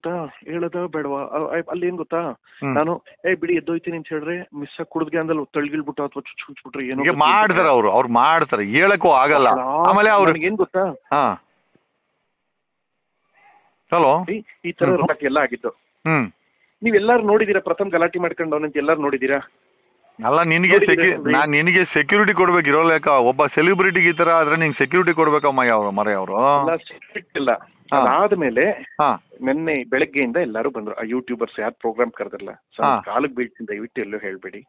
ಗೊತ್ತಾ, ಹೇಳದ ಬೇಡವಾ? ಅಲ್ಲಿ ಏನ್ ಗೊತ್ತಾ, ನಾನು ಬಿಡಿ ಎದ್ದೋಯ್ತೀನಿ ಅಂತ ಹೇಳಿದ್ರೆ ಮಿಸ್ ಕುಡ್ದ್ಗೆ ಅಂದಲ್ಲಿ ತಳ್ಗಿಳ್ಬಿಟ್ಟು ಅಥವಾ ಚುಚ್ಬಿಟ್ರೆ ಏನೋ ಮಾಡ್ತಾರೆ ಅವ್ರು ಮಾಡ್ತಾರೆ, ಹೇಳಕ್ಕೂ ಆಗಲ್ಲ. ಆಮೇಲೆ ಅವ್ರು ಏನ್ ಗೊತ್ತಾ, ಹಲೋ ಈ ತರ ಎಲ್ಲ ಆಗಿದ್ದು ನೀವೆಲ್ಲಾರು ನೋಡಿದೀರಾ? ಪ್ರಥಮ್ ಗಲಾಟೆ ಮಾಡ್ಕೊಂಡು ಅವನಂತ ಎಲ್ಲಾರು ನೋಡಿದೀರಾ? ಅಲ್ಲ, ನಿನಗೆ ಸೆಕ್ಯೂರಿಟಿ ಕೊಡ್ಬೇಕು ಇರೋ ಲೆಕ್ಕ. ಒಬ್ಬ ಸೆಲೆಬ್ರಿಟಿಗೆ ಈ ತರ ಆದ್ರೆ ನಿಂಗೆ ಸೆಕ್ಯೂರಿಟಿ ಕೊಡ್ಬೇಕಮ್ಮ ಅವರು ಇಲ್ಲ. ಅದಾದ್ಮೇಲೆ ನಿನ್ನೆ ಬೆಳಗ್ಗೆಯಿಂದ ಎಲ್ಲಾರು ಬಂದ್ರು, ಆ ಯೂಟ್ಯೂಬರ್ಸ್ ಯಾರು ಪ್ರೋಗ್ರಾಮ್ ಕರೆದ್ರಲ್ಲ, ಕಾಲಕ್ಕೆ ಬೀಳ್ತೀನಿ ದಯವಿಟ್ಟು ಎಲ್ಲೂ ಹೇಳ್ಬೇಡಿ.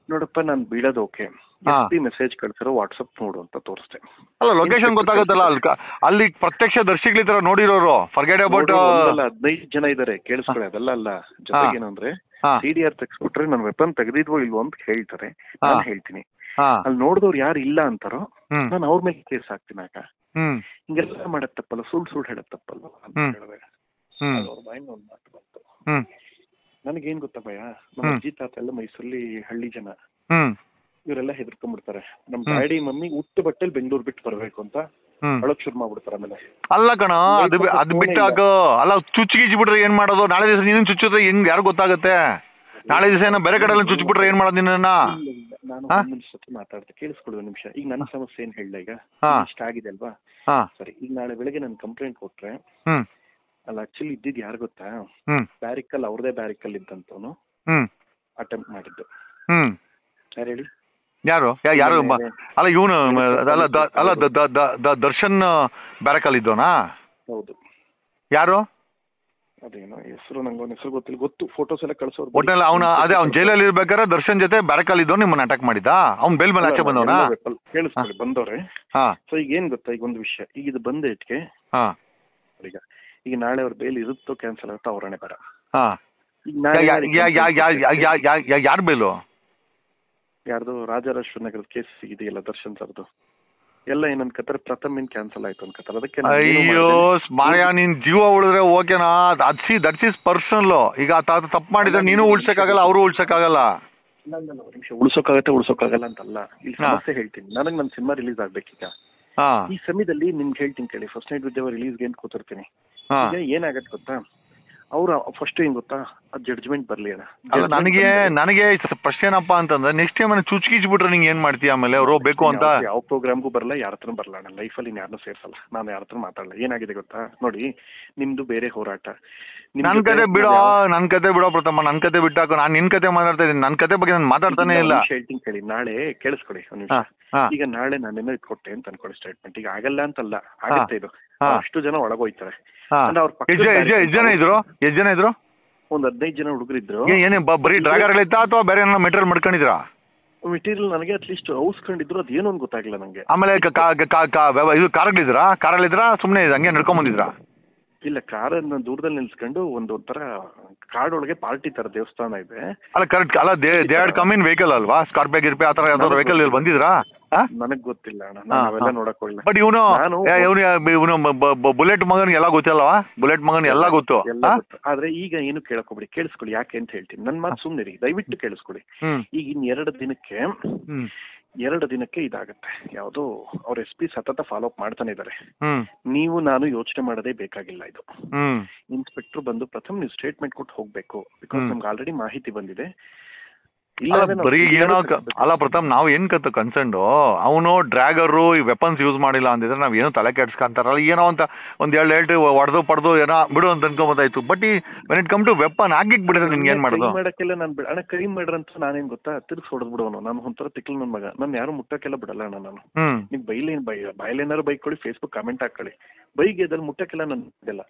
ನೋಡಪ್ಪ, ನಾನ್ ಬೀಳೋದು ಓಕೆ, ಮೆಸೇಜ್ ಕಳ್ಸಿರೋ ವಾಟ್ಸಪ್ ನೋಡು ಅಂತ ತೋರಿಸ್ತೆ. ಅಲ್ಲ, ಲೊಕೇಶನ್ ಗೊತ್ತಾಗುತ್ತಲ್ಲ, ಅಲ್ಲಿ ಪ್ರತ್ಯಕ್ಷ ದರ್ಶಿಗಳ ತರ ನೋಡಿರೋರು. ಫರ್ಗೆಟ್ ಅಬೌಟ್ 15 ಜನ ಇದಾರೆ, ಕೇಳಿಸ್ಕೊಳ್ಳಿ. ಅದೆಲ್ಲ ಅಲ್ಲ, ಜೊತೆಗೇನು ಅಂದ್ರೆ CDR ತೆಗ್ಸ್ಬಿಟ್ರೆ ನನ್ ವೆಪನ್ ತೆಗೆದಿದ್ವೋ ಇಲ್ವೋ ಅಂತ ಹೇಳ್ತಾರೆ, ನಾನು ಹೇಳ್ತೀನಿ. ಅಲ್ಲಿ ನೋಡಿದವ್ರು ಯಾರು ಇಲ್ಲ ಅಂತಾರೋ ನಾನು ಅವ್ರ ಮೇಲೆ ಕೇಸ್ ಹಾಕ್ತೀನಿ. ಆಗ ಹಿಂಗೆಲ್ಲ ಮಾಡಕ್ ತಪ್ಪಲ್ಲ, ಸುಳ್ಳು ಹೇಳಕ್ ತಪ್ಪಲ್ಲ ಅಂತ ಹೇಳಿದೆ. ಅವ್ರ ಬಾಯಿಂದ ಒಂದ್ ಮಾತು ಬಂತು. ನನಗೇನ್ ಗೊತ್ತಾ ಭಯ, ನಮ್ಮ ಅಜ್ಜಿ ತಾತ ಎಲ್ಲ ಮೈಸೂರಲ್ಲಿ ಹಳ್ಳಿ ಜನ, ಇವರೆಲ್ಲ ಹೆದರ್ಕೊಂಡ್ಬಿಡ್ತಾರೆ. ನಮ್ ಡ್ಯಾಡಿ ಮಮ್ಮಿ ಉಟ್ಟು ಬಟ್ಟೆಲಿ ಬೆಂಗಳೂರು ಬಿಟ್ಟು ಬರ್ಬೇಕು ಅಂತ ಅಳಕ್ ಶುರು ಮಾಡ್ಬಿಡ್ತಾರೆ. ಆಮೇಲೆ ಅಲ್ಲ ಕಣ, ಅದು ಬಿಟ್ಟಾಗ ಅಲ್ಲ, ಚುಚ್ಚಿಗಿಚ್ಬಿಟ್ರೆ ಏನ್ ಮಾಡೋದು? ನಾಳೆ ದಿವಸ ನೀನು ಚುಚ್ಚಿದ್ರೆ ಹೆಂಗ್ ಯಾರು ಗೊತ್ತಾಗತ್ತೆ? ನಾಳೆ ದಿವಸ ಏನೋ ಬೇರೆ ಕಡೆ ಎಲ್ಲ ಚುಚ್ಚಿಬಿಟ್ರೆ ಏನ್ ಮಾಡೋದು ನಿನ್ನ? ನಾನು ಒಂದ್ ಮಾತಾಡ್ತೆ, ಕೇಳಿಸ್ಕೊಳ್ಳುವ ನಿಮಿಷ. ಈಗ ನನ್ನ ಸಮಸ್ಯೆ ಏನ್ ಹೇಳ್ದ, ಈಗ ಇಷ್ಟ ಆಗಿದೆ ಅಲ್ವಾ? ಸರಿ, ಈಗ ನಾಳೆ ಬೆಳಗ್ಗೆ ನಾನು ಕಂಪ್ಲೇಂಟ್ ಕೊಟ್ರೆ, ಅಲ್ಲ ಆಕ್ಚುಲಿ ಇದ್ದಿದ್ ಯಾರು ಗೊತ್ತಾ, ಬ್ಯಾರಿಕಲ್ ಅವ್ರದೇ ಬ್ಯಾರಿಕಲ್ ಇದ್ದಂತವನು ಅಟೆಂಪ್ಟ್ ಮಾಡಿದ್ದು. ಯಾರು ಹೇಳಿ? ಯಾರು ಅಲ್ಲ, ಇವನು ಅಲ್ಲ, ದರ್ಶನ್ ಬ್ಯಾರಕಲ್ ಇದ್ದೋನಾ? ಹೌದು. ಯಾರು? ಅದೇನೋ ಹೆಸರು, ನಂಗೆ ಅವ್ನ ಹೆಸರು ಗೊತ್ತಿಲ್ಲ. ಗೊತ್ತು, ಫೋಟೋಸ್ ಎಲ್ಲ ಕಳ್ಸೋರು. ಒಟ್ಟಲ್ಲಿ ಅವ್ನು ಜೈಲಲ್ಲಿ ಇರ್ಬೇಕಾದ್ರೆ ದರ್ಶನ್ ಜೊತೆ ಬ್ಯಾರಕಲ್ ಇದ್ದವ್ ನಿಮ್ಮನ್ನ ಅಟ್ಯಾಕ್ ಮಾಡಿದ? ಅವ್ನು ಬೇಲ್ ಮೇಲೆ ಆಚೆ ಬಂದವನಾ? ಕೇಳಿಸ್ಕೊಳ್ಳಿ, ಬಂದವ್ರೆ. ಸೊ ಈಗ ಏನ್ ಗೊತ್ತಾ, ಈಗ ಒಂದು ವಿಷಯ, ಈಗ ಇದು ಬಂದ ಇಟ್ಕೆ ಈಗ ನಾಳೆ ಅವ್ರ ಬೇಲ್ ಇರುತ್ತೋ ಕ್ಯಾನ್ಸಲ್ ಆಗುತ್ತೋ ಅವ್ರನ್ನೇ ಬೇಡ. ಯಾರು ಬೇಲು? ಯಾರ್ದು? ರಾಜರಾಜೇಶ್ವರ ನಗರದ ಕೇಸ್ ಇದೆಯಲ್ಲ, ದರ್ಶನ್ ಸರ್ದು ಎಲ್ಲ ಏನನ್ಕತ್ತಾರೆ, ಪ್ರಥಮ್ ಏನ್ ಕ್ಯಾನ್ಸಲ್ ಆಯ್ತು ಅನ್ಕತ್ತಾರೆ. ಅದಕ್ಕೆ ಅಯ್ಯೋ ಮಾಯ, ನಿನ್ ಜೀವ ಉಳಿದ್ರೆ ಓಕೆನಾ? That's is personal. ಈಗ ತಪ್ಪು ಮಾಡಿದ್ರೆ ನೀನು ಉಳ್ಸಕ್ಕಾಗಲ್ಲ, ಅವರು ಉಳ್ಸಕ್ಕಾಗಲ್ಲ. ನಿಮಿಷ, ಉಳ್ಸೋಕ್ಕಾಗಲ್ಲ ಅಂತಲ್ಲ, ಇಲ್ಲಿ ಸಮಸ್ಯೆ ಹೇಳ್ತೀನಿ. ನನಗೆ ನನ್ನ ಸಿನಿಮಾ ರಿಲೀಸ್ ಆಗ್ಬೇಕೀಗ. ಈ ಸಮಯದಲ್ಲಿ ನಿಮ್ಗೆ ಹೇಳ್ತೀನಿ ಕೇಳಿ, ಫಸ್ಟ್ ನೈಟ್ ವಿದ್ಯಾವ ರಿಲೀಸ್ಗೆ ಅಂತ ಕೂತಿರ್ತೀನಿ. ಈಗ ಏನಾಗತ್ತೆ ಗೊತ್ತಾ, ಅವ್ರ ಫಸ್ಟ್ ಏನ್ ಗೊತ್ತಾ, ಜಡ್ಜ್ಮೆಂಟ್ ಬರ್ಲಿ ಅಣ್ಣ. ನನಗೆ ಪ್ರಶ್ನೆ ಏನಪ್ಪಾ ಅಂತಂದ್ರೆ, ನೆಕ್ಸ್ಟ್ ಟೈಮ್ ಚುಚ್ಕಿಚ್ಬಿಟ್ರೆ ನಿಂಗೆ ಏನ್ ಮಾಡ್ತೀಯ? ಆಮೇಲೆ ಅವರು ಬೇಕು ಅಂತ ಯಾವ ಪ್ರೋಗ್ರಾಮ್ಗೂ ಬರಲ್ಲ, ಯಾರ ಹತ್ರ ಬರಲ್ಲ ಅಣ್ಣ. ಲೈಫಲ್ಲಿ ಯಾರನ್ನೂ ಸೇರ್ಸಲ್ಲ, ನಾನು ಯಾರ ಹತ್ರ ಮಾತಾಡಲ್ಲ. ಏನಾಗಿದೆ ಗೊತ್ತಾ, ನೋಡಿ, ನಿಮ್ದು ಬೇರೆ ಹೋರಾಟ. ನನ್ ಕತೆ ಬಿಡೋ ಪ್ರಥಮ, ನನ್ ಕತೆ ಬಿಟ್ಟಾಕ. ನಾನು ನಿನ್ ಕತೆ ಮಾತಾಡ್ತಾ ಇದ್ದೀನಿ, ನನ್ ಕತೆ ಬಗ್ಗೆ ನಾನು ಮಾತಾಡ್ತಾನೆ ಇಲ್ಲ. ಹೇಳ್ತೀನಿ ಕೇಳಿ, ನಾಳೆ ಕೇಳಿಸ್ಕೊಳ್ಳಿ ಒಂದು ನಿಮಿಷ. ಈಗ ನಾಳೆ ನಾನೇನೋ ಕೊಟ್ಟೆ ಅಂತ ಅನ್ಕೊಳ್ಳಿ ಸ್ಟೇಟ್ಮೆಂಟ್. ಈಗ ಆಗಲ್ಲ ಅಂತಲ್ಲ, ಆಗತ್ತೆ. ಇದು ಅಷ್ಟು ಜನ ಒಳಗೋಯ್ತಾರೆ. ಎಷ್ಟ್ ಜನ ಇದ್ರು? ಒಂದ್ 15 ಜನ ಹುಡುಗರಿದ್ರು. ಏನೇ ಬರೀ ಡ್ರಾಗರ್ ಇತ್ತಾ ಅಥವಾ ಬೇರೆ ಏನೋ ಮೆಟೀರಿಯಲ್ ಮಾಡ್ಕೊಂಡಿದ್ರಾ? ಮೆಟೀರಿಯಲ್ ನನಗೆ ಅಟ್ಲೀಸ್ಟ್ ಔಸ್ಕೊಂಡಿದ್ರು, ಅದೇನು ಅಂತ ಗೊತ್ತಾಗಿಲ್ಲ ನಂಗೆ. ಆಮೇಲೆ ಇದು ಕಾರಲ್ಲಿದ್ರಾ ಸುಮ್ನೆ ಹಂಗೆ ನಡ್ಕೊಂಡ್ ಬಂದಿದ್ರಾ? ಇಲ್ಲ, ಕಾರನ್ನ ದೂರದಲ್ಲಿ ನಿಲ್ಸ್ಕೊಂಡು ಒಂಥರ ಕಾಡೊಳಗೆ ಪಾರ್ಟಿ ತರ ದೇವಸ್ಥಾನ ಇದೆ. ಅಲ್ಲ ಕರೆಕ್ಟ್. ಅಲ್ಲ, they had come in vehicle ಅಲ್ವಾ? ಸ್ಕಾರ್ಪಿಯೋ ಗಿರ್ಪಿ ಆ ತರ ಯಾವ್ದಾದ್ರು ವೆಹಿಕಲ್ ಬಂದಿದ್ರಾ? ನನಗ್ ಗೊತ್ತಿಲ್ಲ ಅಣ್ಣ, ನಾವೆಲ್ಲ ನೋಡಕ್ ಹೋಗಿಲ್ಲ. ಬಟ್ ಇವನು ಬುಲೆಟ್ ಮಗನ್ ಎಲ್ಲ ಗೊತ್ತಲ್ವಾ? ಬುಲೆಟ್ ಮಗನ್ ಎಲ್ಲ ಗೊತ್ತು. ಆದ್ರೆ ಈಗ ಏನು ಕೇಳಕೋಬಿಡಿ, ಕೇಳಿಸ್ಕೊಳ್ಳಿ ಯಾಕೆ ಅಂತ ಹೇಳ್ತೀನಿ. ನನ್ ಮಾತು ಸುಮ್ನಿರಿ, ದಯವಿಟ್ಟು ಕೇಳಿಸ್ಕೊಳ್ಳಿ. ಈಗ ಇನ್ 2 ದಿನಕ್ಕೆ ಇದಾಗತ್ತೆ. ಯಾವ್ದು ಅವ್ರ SP ಸತತ ಫಾಲೋ ಅಪ್ ಮಾಡ್ತಾನೆ ಇದಾರೆ. ನೀವು ನಾನು ಯೋಚನೆ ಮಾಡೋದೇ ಬೇಕಾಗಿಲ್ಲ. ಇದು ಇನ್ಸ್ಪೆಕ್ಟರ್ ಬಂದು ಪ್ರಥಮ್ ನೀವು ಸ್ಟೇಟ್ಮೆಂಟ್ ಕೊಟ್ಟು ಹೋಗ್ಬೇಕು, ಬಿಕಾಸ್ ನಮ್ಗೆ ಆಲ್ರೆಡಿ ಮಾಹಿತಿ ಬಂದಿದೆ. ಬರೀ ಏನೋ ಅಲ್ಲ ಪ್ರಥಮ್, ನಾವ್ ಏನ್ ಕನ್ಸರ್ನ್ಡು, ಅವನು ಡ್ರ್ಯಾಗರು ಈ ವೆಪನ್ಸ್ ಯೂಸ್ ಮಾಡಿಲ್ಲ ಅಂದಿದ್ರೆ ನಾವ್ ಏನೋ ತಲೆ ಕೆಡ್ಸ್ಕೊಂತಾರಲ್ಲ, ಏನೋ ಅಂತ ಒಂದ್ ಎರಡು ಹೊಡೆದು ಪಡೆದು ಏನೋ ಬಿಡು ಅಂತ ಅನ್ಕೊಂಬೋದಾಯ್ತು. But when it come to weapon ಆಗಿಕ್ ಬಿಡಿದ್ರೆ ನಿಮ್ಗೆ ಏನ್ ಮಾಡೋದು? ಮಾಡಕ್ಕೆಲ್ಲ ನಾನು ಅಣ್ಣ ಕ್ರೈಮ್ ಮಾಡ್ರ ಅಂತ ನಾನೇನ್ ಗೊತ್ತಾ, ತಿರ್ಗಿ ಹೊಡೆದ್ ಬಿಡೋನು. ನಾನು ಒಂಥರ ತಿಕ್ಲು ನನ್ ಮಗ, ನಾನು ಯಾರು ಮುಟ್ಟಕ್ಕೆಲ್ಲ ಬಿಡಲ್ಲ ಅಣ್ಣ. ನಾನು ನಿಮ್ ಬಾಯ್ಲೇನಾರು ಬೈಕೊಳ್ಳಿ, ಫೇಸ್ಬುಕ್ ಕಾಮೆಂಟ್ ಹಾಕೊಳ್ಳಿ, ಬೈಗೆ ಅದ್ರಲ್ಲಿ ಮುಟ್ಟಕ್ಕೆಲ್ಲ ನನ್ ಇದೆಲ್ಲ.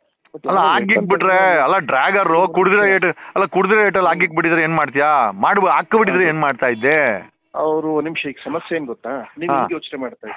ಅಲ್ಲ ಆಗಿಕ್ ಬಿಟ್ರೆ, ಅಲ್ಲ ಡ್ರ್ಯಾಗರ್ ಕುಡಿದ್ರೆ ಏಟಲ್ಲಿ ಆಗಿಕ್ ಬಿಟ್ಟಿದ್ರೆ ಏನ್ ಮಾಡ್ತೀಯಾ? ಹಾಕ್ಬಿಟ್ಟಿದ್ರೆ ಏನ್ ಮಾಡ್ತಾ ಇದ್ದೆ? ಅವರು ನಿಮಿಷ, ಈಗ ಸಮಸ್ಯೆ ಏನ್ ಗೊತ್ತಾ, ನೀವು ಯೋಚನೆ ಮಾಡ್ತಾ